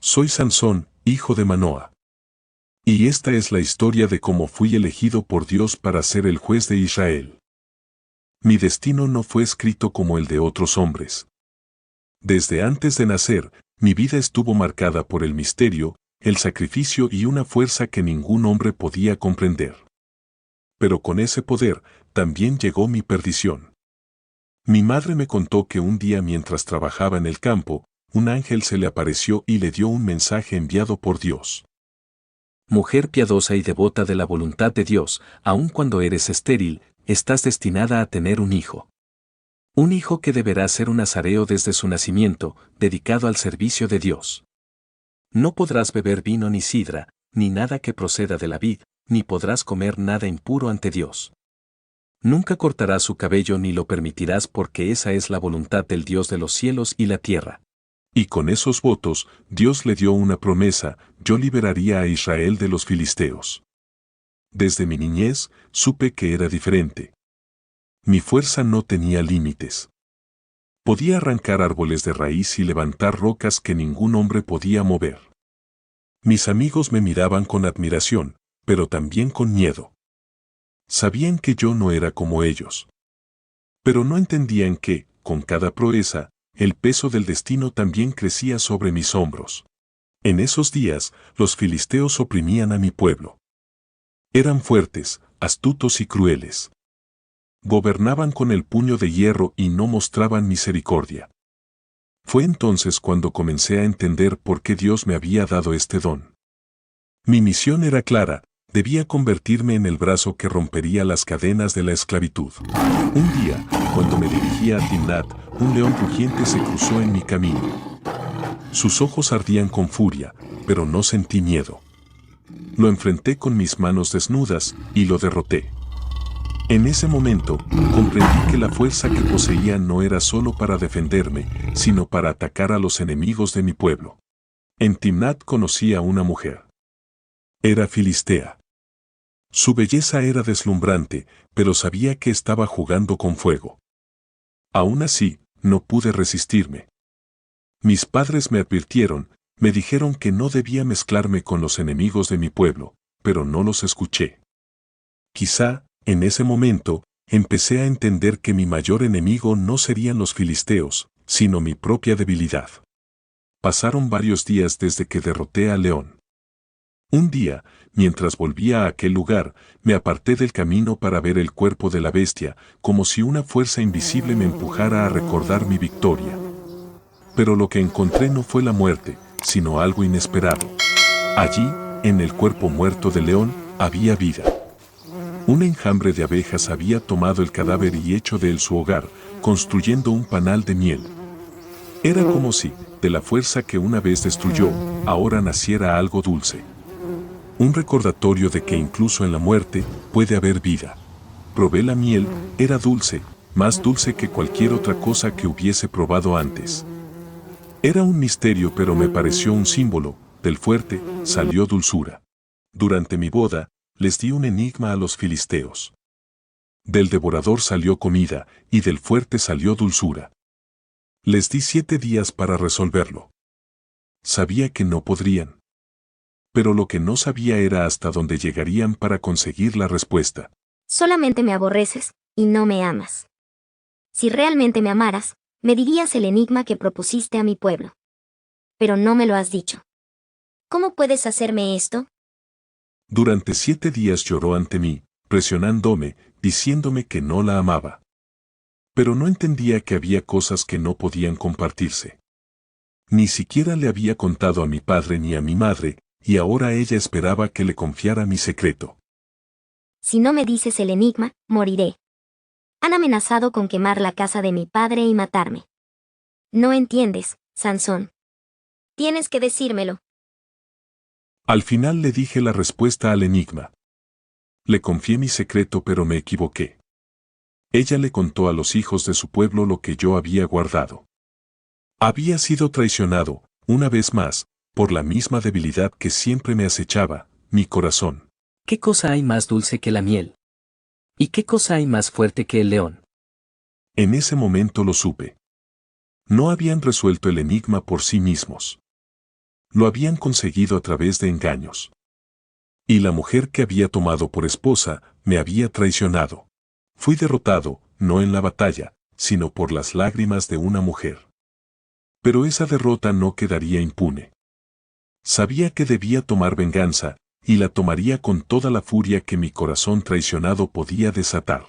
Soy Sansón, hijo de Manoa. Y esta es la historia de cómo fui elegido por Dios para ser el juez de Israel. Mi destino no fue escrito como el de otros hombres. Desde antes de nacer, mi vida estuvo marcada por el misterio, el sacrificio y una fuerza que ningún hombre podía comprender. Pero con ese poder, también llegó mi perdición. Mi madre me contó que un día mientras trabajaba en el campo, un ángel se le apareció y le dio un mensaje enviado por Dios. Mujer piadosa y devota de la voluntad de Dios, aun cuando eres estéril, estás destinada a tener un hijo. Un hijo que deberá ser un nazareo desde su nacimiento, dedicado al servicio de Dios. No podrás beber vino ni sidra, ni nada que proceda de la vid, ni podrás comer nada impuro ante Dios. Nunca cortarás su cabello ni lo permitirás porque esa es la voluntad del Dios de los cielos y la tierra. Y con esos votos, Dios le dio una promesa: yo liberaría a Israel de los filisteos. Desde mi niñez, supe que era diferente. Mi fuerza no tenía límites. Podía arrancar árboles de raíz y levantar rocas que ningún hombre podía mover. Mis amigos me miraban con admiración, pero también con miedo. Sabían que yo no era como ellos. Pero no entendían que, con cada proeza, el peso del destino también crecía sobre mis hombros. En esos días, los filisteos oprimían a mi pueblo. Eran fuertes, astutos y crueles. Gobernaban con el puño de hierro y no mostraban misericordia. Fue entonces cuando comencé a entender por qué Dios me había dado este don. Mi misión era clara: debía convertirme en el brazo que rompería las cadenas de la esclavitud. Un día, cuando me dirigía a Timnat, un león rugiente se cruzó en mi camino. Sus ojos ardían con furia, pero no sentí miedo. Lo enfrenté con mis manos desnudas y lo derroté. En ese momento, comprendí que la fuerza que poseía no era solo para defenderme, sino para atacar a los enemigos de mi pueblo. En Timnat conocí a una mujer. Era filistea. Su belleza era deslumbrante, pero sabía que estaba jugando con fuego. Aún así, no pude resistirme. Mis padres me advirtieron, me dijeron que no debía mezclarme con los enemigos de mi pueblo, pero no los escuché. Quizá, en ese momento, empecé a entender que mi mayor enemigo no serían los filisteos, sino mi propia debilidad. Pasaron varios días desde que derroté al león. Un día, mientras volvía a aquel lugar, me aparté del camino para ver el cuerpo de la bestia, como si una fuerza invisible me empujara a recordar mi victoria. Pero lo que encontré no fue la muerte, sino algo inesperado. Allí, en el cuerpo muerto del león, había vida. Un enjambre de abejas había tomado el cadáver y hecho de él su hogar, construyendo un panal de miel. Era como si, de la fuerza que una vez destruyó, ahora naciera algo dulce. Un recordatorio de que incluso en la muerte puede haber vida. Probé la miel, era dulce, más dulce que cualquier otra cosa que hubiese probado antes. Era un misterio, pero me pareció un símbolo: del fuerte salió dulzura. Durante mi boda, les di un enigma a los filisteos. Del devorador salió comida, y del fuerte salió dulzura. Les di 7 días para resolverlo. Sabía que no podrían. Pero lo que no sabía era hasta dónde llegarían para conseguir la respuesta. Solamente me aborreces, y no me amas. Si realmente me amaras, me dirías el enigma que propusiste a mi pueblo. Pero no me lo has dicho. ¿Cómo puedes hacerme esto? Durante 7 días lloró ante mí, presionándome, diciéndome que no la amaba. Pero no entendía que había cosas que no podían compartirse. Ni siquiera le había contado a mi padre ni a mi madre, y ahora ella esperaba que le confiara mi secreto. Si no me dices el enigma, moriré. Han amenazado con quemar la casa de mi padre y matarme. No entiendes, Sansón. Tienes que decírmelo. Al final le dije la respuesta al enigma. Le confié mi secreto, pero me equivoqué. Ella le contó a los hijos de su pueblo lo que yo había guardado. Había sido traicionado, una vez más, por la misma debilidad que siempre me acechaba, mi corazón. ¿Qué cosa hay más dulce que la miel? ¿Y qué cosa hay más fuerte que el león? En ese momento lo supe. No habían resuelto el enigma por sí mismos. Lo habían conseguido a través de engaños. Y la mujer que había tomado por esposa me había traicionado. Fui derrotado, no en la batalla, sino por las lágrimas de una mujer. Pero esa derrota no quedaría impune. Sabía que debía tomar venganza, y la tomaría con toda la furia que mi corazón traicionado podía desatar.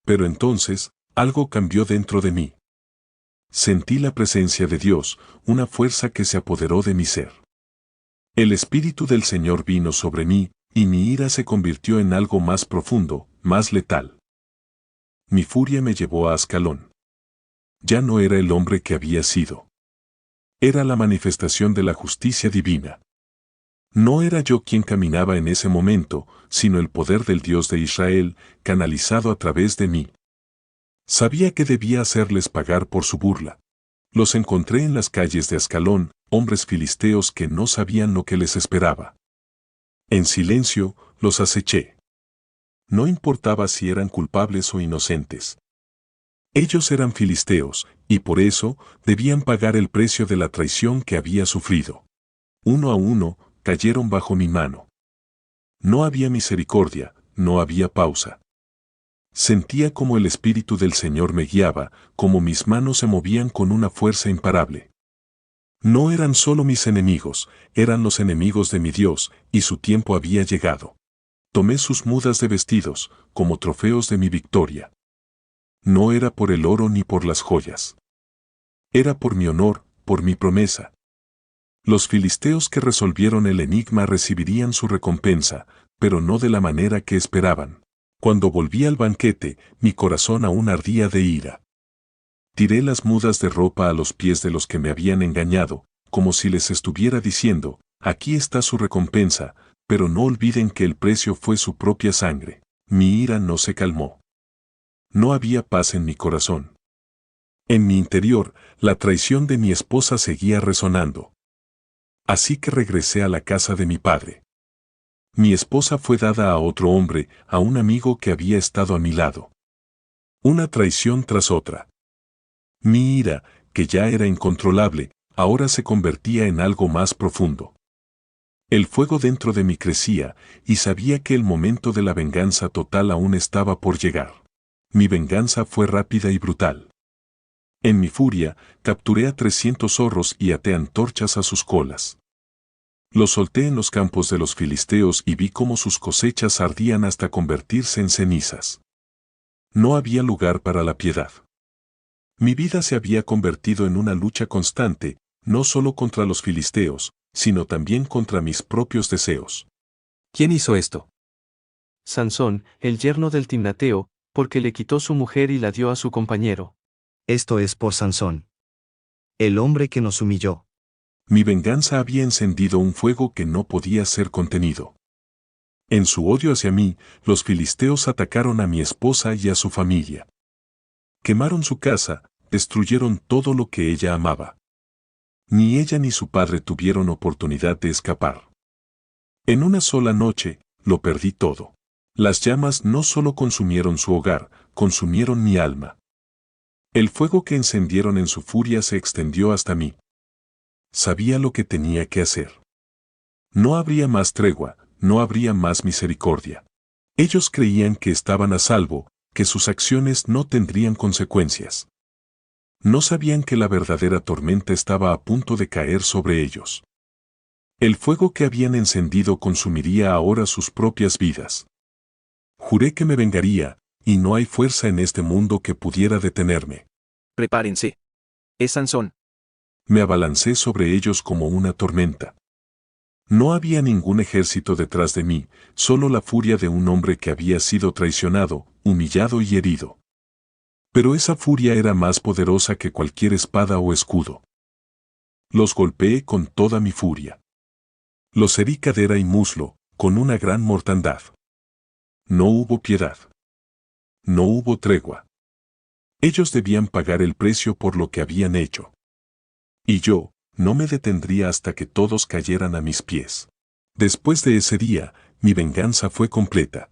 Pero entonces, algo cambió dentro de mí. Sentí la presencia de Dios, una fuerza que se apoderó de mi ser. El Espíritu del Señor vino sobre mí, y mi ira se convirtió en algo más profundo, más letal. Mi furia me llevó a Ascalón. Ya no era el hombre que había sido. Era la manifestación de la justicia divina. No era yo quien caminaba en ese momento, sino el poder del Dios de Israel, canalizado a través de mí. Sabía que debía hacerles pagar por su burla. Los encontré en las calles de Ascalón, hombres filisteos que no sabían lo que les esperaba. En silencio, los aceché. No importaba si eran culpables o inocentes. Ellos eran filisteos, y por eso debían pagar el precio de la traición que había sufrido. Uno a uno, cayeron bajo mi mano. No había misericordia, no había pausa. Sentía como el Espíritu del Señor me guiaba, como mis manos se movían con una fuerza imparable. No eran solo mis enemigos, eran los enemigos de mi Dios, y su tiempo había llegado. Tomé sus mudas de vestidos, como trofeos de mi victoria. No era por el oro ni por las joyas. Era por mi honor, por mi promesa. Los filisteos que resolvieron el enigma recibirían su recompensa, pero no de la manera que esperaban. Cuando volví al banquete, mi corazón aún ardía de ira. Tiré las mudas de ropa a los pies de los que me habían engañado, como si les estuviera diciendo, aquí está su recompensa, pero no olviden que el precio fue su propia sangre. Mi ira no se calmó. No había paz en mi corazón. En mi interior, la traición de mi esposa seguía resonando. Así que regresé a la casa de mi padre. Mi esposa fue dada a otro hombre, a un amigo que había estado a mi lado. Una traición tras otra. Mi ira, que ya era incontrolable, ahora se convertía en algo más profundo. El fuego dentro de mí crecía, y sabía que el momento de la venganza total aún estaba por llegar. Mi venganza fue rápida y brutal. En mi furia, capturé a 300 zorros y até antorchas a sus colas. Los solté en los campos de los filisteos y vi cómo sus cosechas ardían hasta convertirse en cenizas. No había lugar para la piedad. Mi vida se había convertido en una lucha constante, no solo contra los filisteos, sino también contra mis propios deseos. ¿Quién hizo esto? Sansón, el yerno del Timnateo, porque le quitó su mujer y la dio a su compañero. Esto es por Sansón, el hombre que nos humilló. Mi venganza había encendido un fuego que no podía ser contenido. En su odio hacia mí, los filisteos atacaron a mi esposa y a su familia. Quemaron su casa, destruyeron todo lo que ella amaba. Ni ella ni su padre tuvieron oportunidad de escapar. En una sola noche, lo perdí todo. Las llamas no solo consumieron su hogar, consumieron mi alma. El fuego que encendieron en su furia se extendió hasta mí. Sabía lo que tenía que hacer. No habría más tregua, no habría más misericordia. Ellos creían que estaban a salvo, que sus acciones no tendrían consecuencias. No sabían que la verdadera tormenta estaba a punto de caer sobre ellos. El fuego que habían encendido consumiría ahora sus propias vidas. Juré que me vengaría, y no hay fuerza en este mundo que pudiera detenerme. Prepárense. Es Sansón. Me abalancé sobre ellos como una tormenta. No había ningún ejército detrás de mí, solo la furia de un hombre que había sido traicionado, humillado y herido. Pero esa furia era más poderosa que cualquier espada o escudo. Los golpeé con toda mi furia. Los herí cadera y muslo, con una gran mortandad. No hubo piedad. No hubo tregua. Ellos debían pagar el precio por lo que habían hecho. Y yo, no me detendría hasta que todos cayeran a mis pies. Después de ese día, mi venganza fue completa.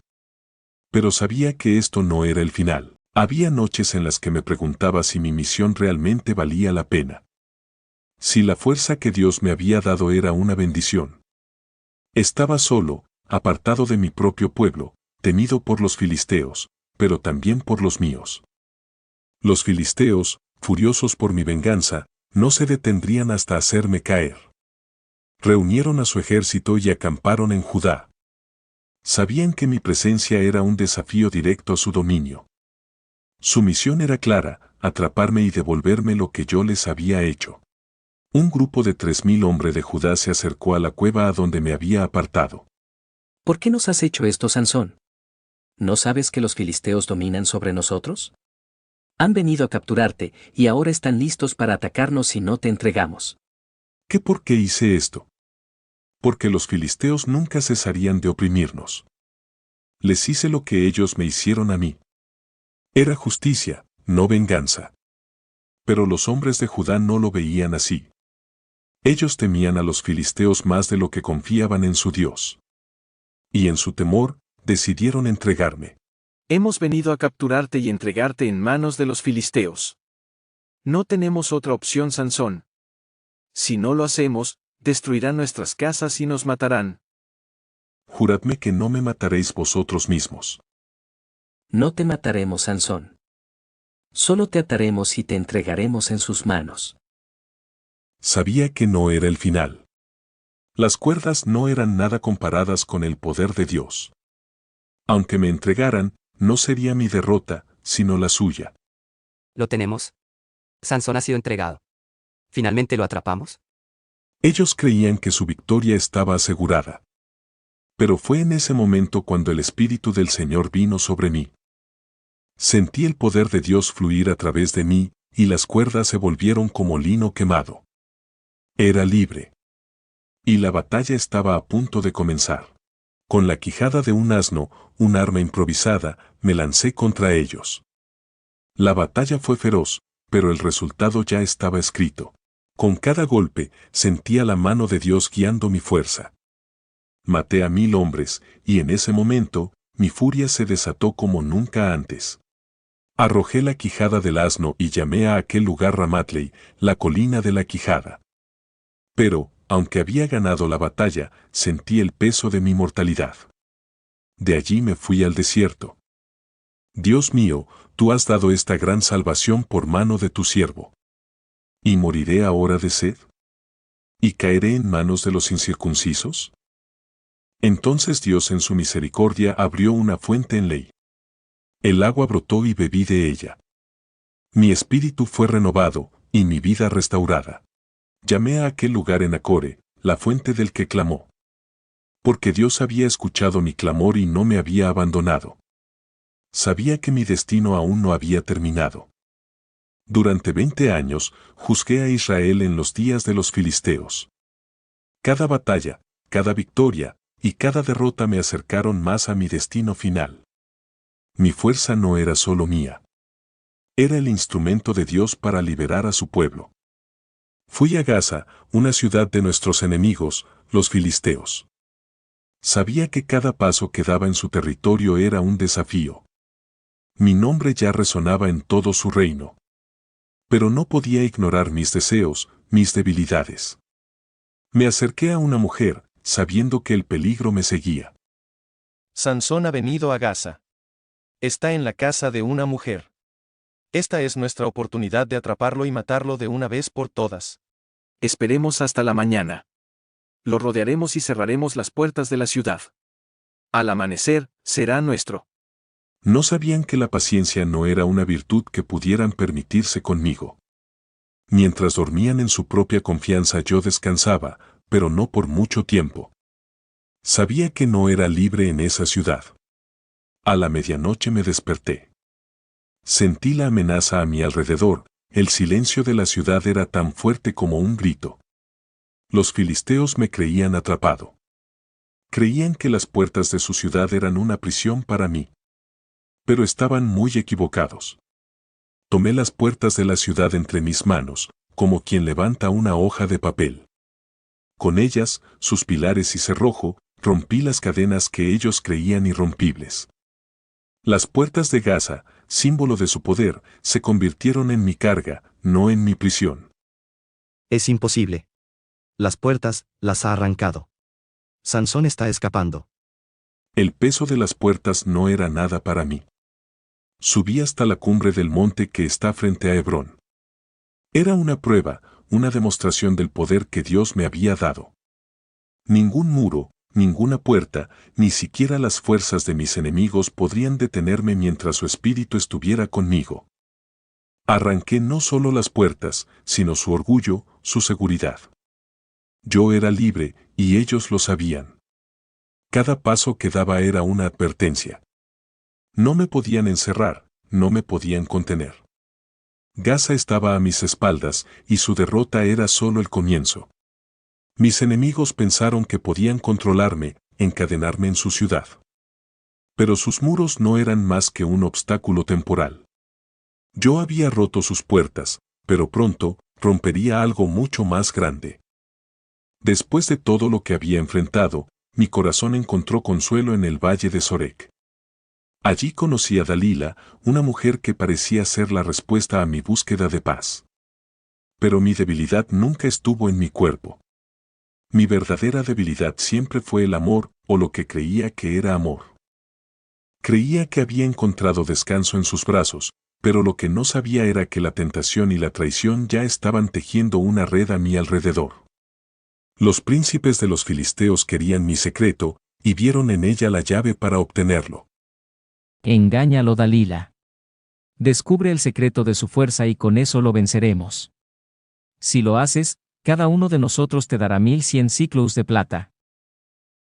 Pero sabía que esto no era el final. Había noches en las que me preguntaba si mi misión realmente valía la pena. Si la fuerza que Dios me había dado era una bendición. Estaba solo, apartado de mi propio pueblo, temido por los filisteos, pero también por los míos. Los filisteos, furiosos por mi venganza, no se detendrían hasta hacerme caer. Reunieron a su ejército y acamparon en Judá. Sabían que mi presencia era un desafío directo a su dominio. Su misión era clara, atraparme y devolverme lo que yo les había hecho. Un grupo de 3000 hombres de Judá se acercó a la cueva a donde me había apartado. ¿Por qué nos has hecho esto, Sansón? ¿No sabes que los filisteos dominan sobre nosotros? Han venido a capturarte y ahora están listos para atacarnos si no te entregamos. ¿Qué por qué hice esto? Porque los filisteos nunca cesarían de oprimirnos. Les hice lo que ellos me hicieron a mí. Era justicia, no venganza. Pero los hombres de Judá no lo veían así. Ellos temían a los filisteos más de lo que confiaban en su Dios. Y en su temor, decidieron entregarme. Hemos venido a capturarte y entregarte en manos de los filisteos. No tenemos otra opción, Sansón. Si no lo hacemos, destruirán nuestras casas y nos matarán. Juradme que no me mataréis vosotros mismos. No te mataremos, Sansón. Solo te ataremos y te entregaremos en sus manos. Sabía que no era el final. Las cuerdas no eran nada comparadas con el poder de Dios. Aunque me entregaran, no sería mi derrota, sino la suya. Lo tenemos. Sansón ha sido entregado. ¿Finalmente lo atrapamos? Ellos creían que su victoria estaba asegurada. Pero fue en ese momento cuando el Espíritu del Señor vino sobre mí. Sentí el poder de Dios fluir a través de mí, y las cuerdas se volvieron como lino quemado. Era libre. Y la batalla estaba a punto de comenzar. Con la quijada de un asno, un arma improvisada, me lancé contra ellos. La batalla fue feroz, pero el resultado ya estaba escrito. Con cada golpe, sentía la mano de Dios guiando mi fuerza. Maté a 1000 hombres, y en ese momento, mi furia se desató como nunca antes. Arrojé la quijada del asno y llamé a aquel lugar Ramatley, la colina de la quijada. Pero, aunque había ganado la batalla, sentí el peso de mi mortalidad. De allí me fui al desierto. Dios mío, tú has dado esta gran salvación por mano de tu siervo. ¿Y moriré ahora de sed? ¿Y caeré en manos de los incircuncisos? Entonces Dios en su misericordia abrió una fuente en Ley. El agua brotó y bebí de ella. Mi espíritu fue renovado, y mi vida restaurada. Llamé a aquel lugar Enacore, la fuente del que clamó. Porque Dios había escuchado mi clamor y no me había abandonado. Sabía que mi destino aún no había terminado. Durante 20 años, juzgué a Israel en los días de los filisteos. Cada batalla, cada victoria, y cada derrota me acercaron más a mi destino final. Mi fuerza no era solo mía. Era el instrumento de Dios para liberar a su pueblo. Fui a Gaza, una ciudad de nuestros enemigos, los filisteos. Sabía que cada paso que daba en su territorio era un desafío. Mi nombre ya resonaba en todo su reino. Pero no podía ignorar mis deseos, mis debilidades. Me acerqué a una mujer, sabiendo que el peligro me seguía. Sansón ha venido a Gaza. Está en la casa de una mujer. Esta es nuestra oportunidad de atraparlo y matarlo de una vez por todas. Esperemos hasta la mañana. Lo rodearemos y cerraremos las puertas de la ciudad. Al amanecer, será nuestro. No sabían que la paciencia no era una virtud que pudieran permitirse conmigo. Mientras dormían en su propia confianza yo descansaba, pero no por mucho tiempo. Sabía que no era libre en esa ciudad. A la medianoche me desperté. Sentí la amenaza a mi alrededor, el silencio de la ciudad era tan fuerte como un grito. Los filisteos me creían atrapado. Creían que las puertas de su ciudad eran una prisión para mí. Pero estaban muy equivocados. Tomé las puertas de la ciudad entre mis manos, como quien levanta una hoja de papel. Con ellas, sus pilares y cerrojo, rompí las cadenas que ellos creían irrompibles. Las puertas de Gaza, símbolo de su poder, se convirtieron en mi carga, no en mi prisión. Es imposible. Las puertas, las ha arrancado. Sansón está escapando. El peso de las puertas no era nada para mí. Subí hasta la cumbre del monte que está frente a Hebrón. Era una prueba, una demostración del poder que Dios me había dado. Ningún muro, ninguna puerta, ni siquiera las fuerzas de mis enemigos podrían detenerme mientras su espíritu estuviera conmigo. Arranqué no solo las puertas, sino su orgullo, su seguridad. Yo era libre, y ellos lo sabían. Cada paso que daba era una advertencia. No me podían encerrar, no me podían contener. Gaza estaba a mis espaldas, y su derrota era solo el comienzo. Mis enemigos pensaron que podían controlarme, encadenarme en su ciudad. Pero sus muros no eran más que un obstáculo temporal. Yo había roto sus puertas, pero pronto rompería algo mucho más grande. Después de todo lo que había enfrentado, mi corazón encontró consuelo en el valle de Sorek. Allí conocí a Dalila, una mujer que parecía ser la respuesta a mi búsqueda de paz. Pero mi debilidad nunca estuvo en mi cuerpo. Mi verdadera debilidad siempre fue el amor, o lo que creía que era amor. Creía que había encontrado descanso en sus brazos, pero lo que no sabía era que la tentación y la traición ya estaban tejiendo una red a mi alrededor. Los príncipes de los filisteos querían mi secreto, y vieron en ella la llave para obtenerlo. Engáñalo, Dalila. Descubre el secreto de su fuerza y con eso lo venceremos. Si lo haces, cada uno de nosotros te dará 1100 siclos de plata.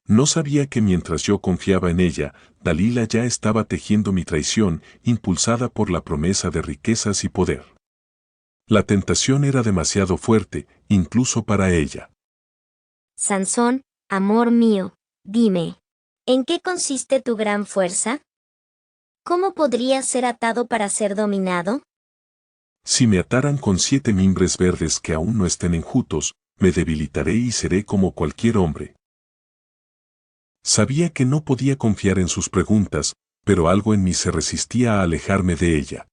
No sabía que mientras yo confiaba en ella, Dalila ya estaba tejiendo mi traición, impulsada por la promesa de riquezas y poder. La tentación era demasiado fuerte, incluso para ella. Sansón, amor mío, dime, ¿en qué consiste tu gran fuerza? ¿Cómo podrías ser atado para ser dominado? Si me ataran con 7 mimbres verdes que aún no estén enjutos, me debilitaré y seré como cualquier hombre. Sabía que no podía confiar en sus preguntas, pero algo en mí se resistía a alejarme de ella.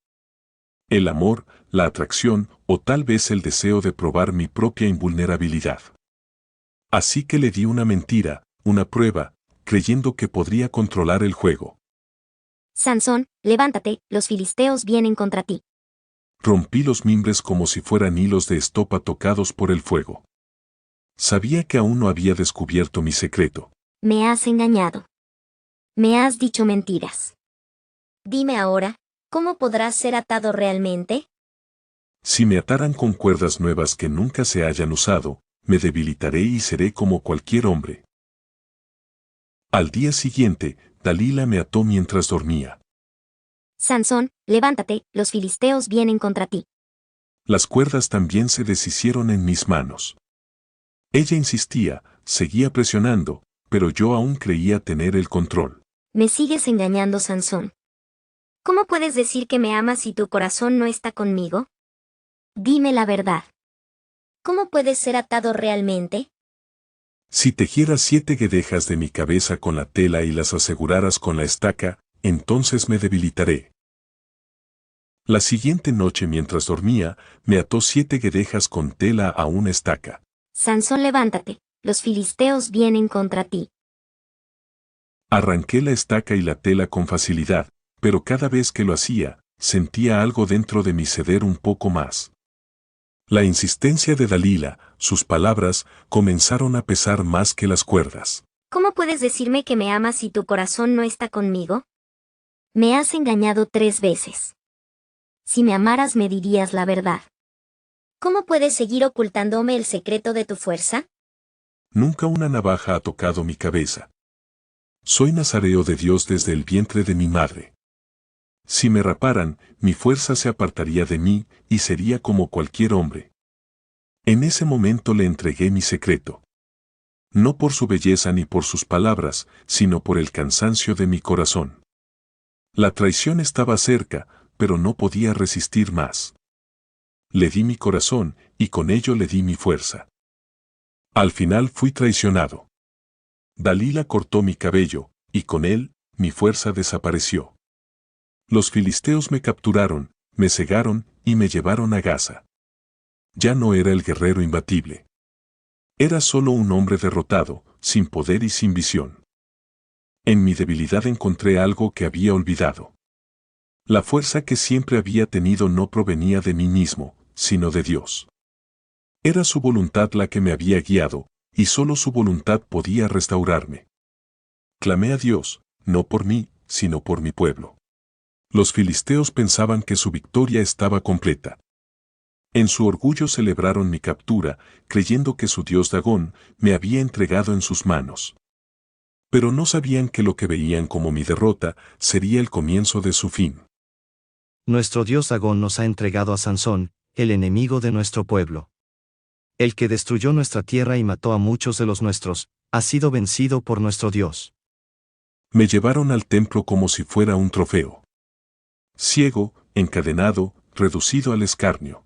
El amor, la atracción, o tal vez el deseo de probar mi propia invulnerabilidad. Así que le di una mentira, una prueba, creyendo que podría controlar el juego. Sansón, levántate, los filisteos vienen contra ti. Rompí los mimbres como si fueran hilos de estopa tocados por el fuego. Sabía que aún no había descubierto mi secreto. Me has engañado. Me has dicho mentiras. Dime ahora, ¿cómo podrás ser atado realmente? Si me ataran con cuerdas nuevas que nunca se hayan usado, me debilitaré y seré como cualquier hombre. Al día siguiente, Dalila me ató mientras dormía. Sansón, levántate, los filisteos vienen contra ti. Las cuerdas también se deshicieron en mis manos. Ella insistía, seguía presionando, pero yo aún creía tener el control. Me sigues engañando, Sansón. ¿Cómo puedes decir que me amas si tu corazón no está conmigo? Dime la verdad. ¿Cómo puedes ser atado realmente? Si tejieras 7 guedejas de mi cabeza con la tela y las aseguraras con la estaca, entonces me debilitaré. La siguiente noche mientras dormía, me ató 7 guedejas con tela a una estaca. Sansón, levántate, los filisteos vienen contra ti. Arranqué la estaca y la tela con facilidad, pero cada vez que lo hacía, sentía algo dentro de mí ceder un poco más. La insistencia de Dalila, sus palabras, comenzaron a pesar más que las cuerdas. ¿Cómo puedes decirme que me amas si tu corazón no está conmigo? Me has engañado 3 veces. Si me amaras me dirías la verdad. ¿Cómo puedes seguir ocultándome el secreto de tu fuerza? Nunca una navaja ha tocado mi cabeza. Soy nazareo de Dios desde el vientre de mi madre. Si me raparan, mi fuerza se apartaría de mí, y sería como cualquier hombre. En ese momento le entregué mi secreto. No por su belleza ni por sus palabras, sino por el cansancio de mi corazón. La traición estaba cerca, pero no podía resistir más. Le di mi corazón, y con ello le di mi fuerza. Al final fui traicionado. Dalila cortó mi cabello, y con él, mi fuerza desapareció. Los filisteos me capturaron, me cegaron, y me llevaron a Gaza. Ya no era el guerrero imbatible. Era solo un hombre derrotado, sin poder y sin visión. En mi debilidad encontré algo que había olvidado. La fuerza que siempre había tenido no provenía de mí mismo, sino de Dios. Era su voluntad la que me había guiado, y solo su voluntad podía restaurarme. Clamé a Dios, no por mí, sino por mi pueblo. Los filisteos pensaban que su victoria estaba completa. En su orgullo celebraron mi captura, creyendo que su dios Dagón me había entregado en sus manos. Pero no sabían que lo que veían como mi derrota sería el comienzo de su fin. Nuestro dios Dagón nos ha entregado a Sansón, el enemigo de nuestro pueblo. El que destruyó nuestra tierra y mató a muchos de los nuestros, ha sido vencido por nuestro Dios. Me llevaron al templo como si fuera un trofeo. Ciego, encadenado, reducido al escarnio.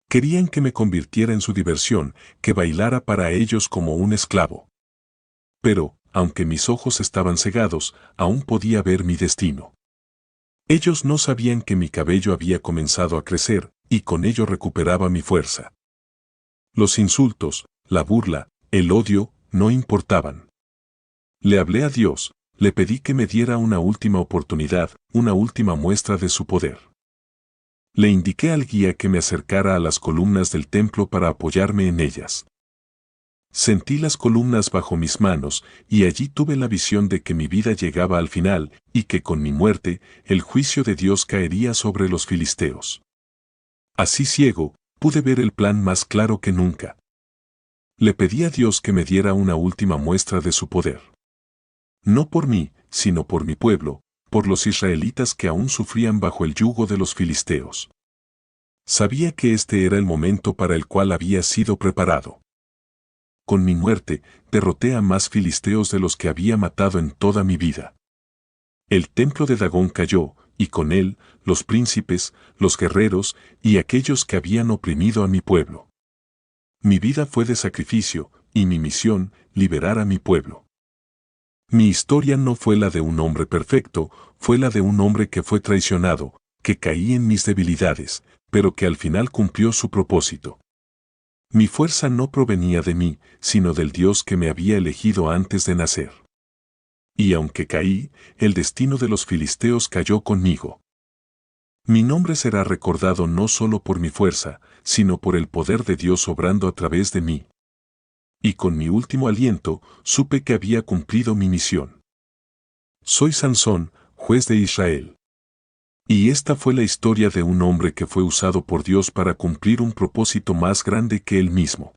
Querían que me convirtiera en su diversión, que bailara para ellos como un esclavo. Pero, aunque mis ojos estaban cegados, aún podía ver mi destino. Ellos no sabían que mi cabello había comenzado a crecer, y con ello recuperaba mi fuerza. Los insultos, la burla, el odio, no importaban. Le hablé a Dios, le pedí que me diera una última oportunidad, una última muestra de su poder. Le indiqué al guía que me acercara a las columnas del templo para apoyarme en ellas. Sentí las columnas bajo mis manos, y allí tuve la visión de que mi vida llegaba al final, y que con mi muerte, el juicio de Dios caería sobre los filisteos. Así ciego, pude ver el plan más claro que nunca. Le pedí a Dios que me diera una última muestra de su poder. No por mí, sino por mi pueblo, por los israelitas que aún sufrían bajo el yugo de los filisteos. Sabía que este era el momento para el cual había sido preparado. Con mi muerte, derroté a más filisteos de los que había matado en toda mi vida. El templo de Dagón cayó, y con él, los príncipes, los guerreros, y aquellos que habían oprimido a mi pueblo. Mi vida fue de sacrificio, y mi misión, liberar a mi pueblo. Mi historia no fue la de un hombre perfecto, fue la de un hombre que fue traicionado, que caí en mis debilidades, pero que al final cumplió su propósito. Mi fuerza no provenía de mí, sino del Dios que me había elegido antes de nacer. Y aunque caí, el destino de los filisteos cayó conmigo. Mi nombre será recordado no solo por mi fuerza, sino por el poder de Dios obrando a través de mí. Y con mi último aliento, supe que había cumplido mi misión. Soy Sansón, juez de Israel. Y esta fue la historia de un hombre que fue usado por Dios para cumplir un propósito más grande que él mismo.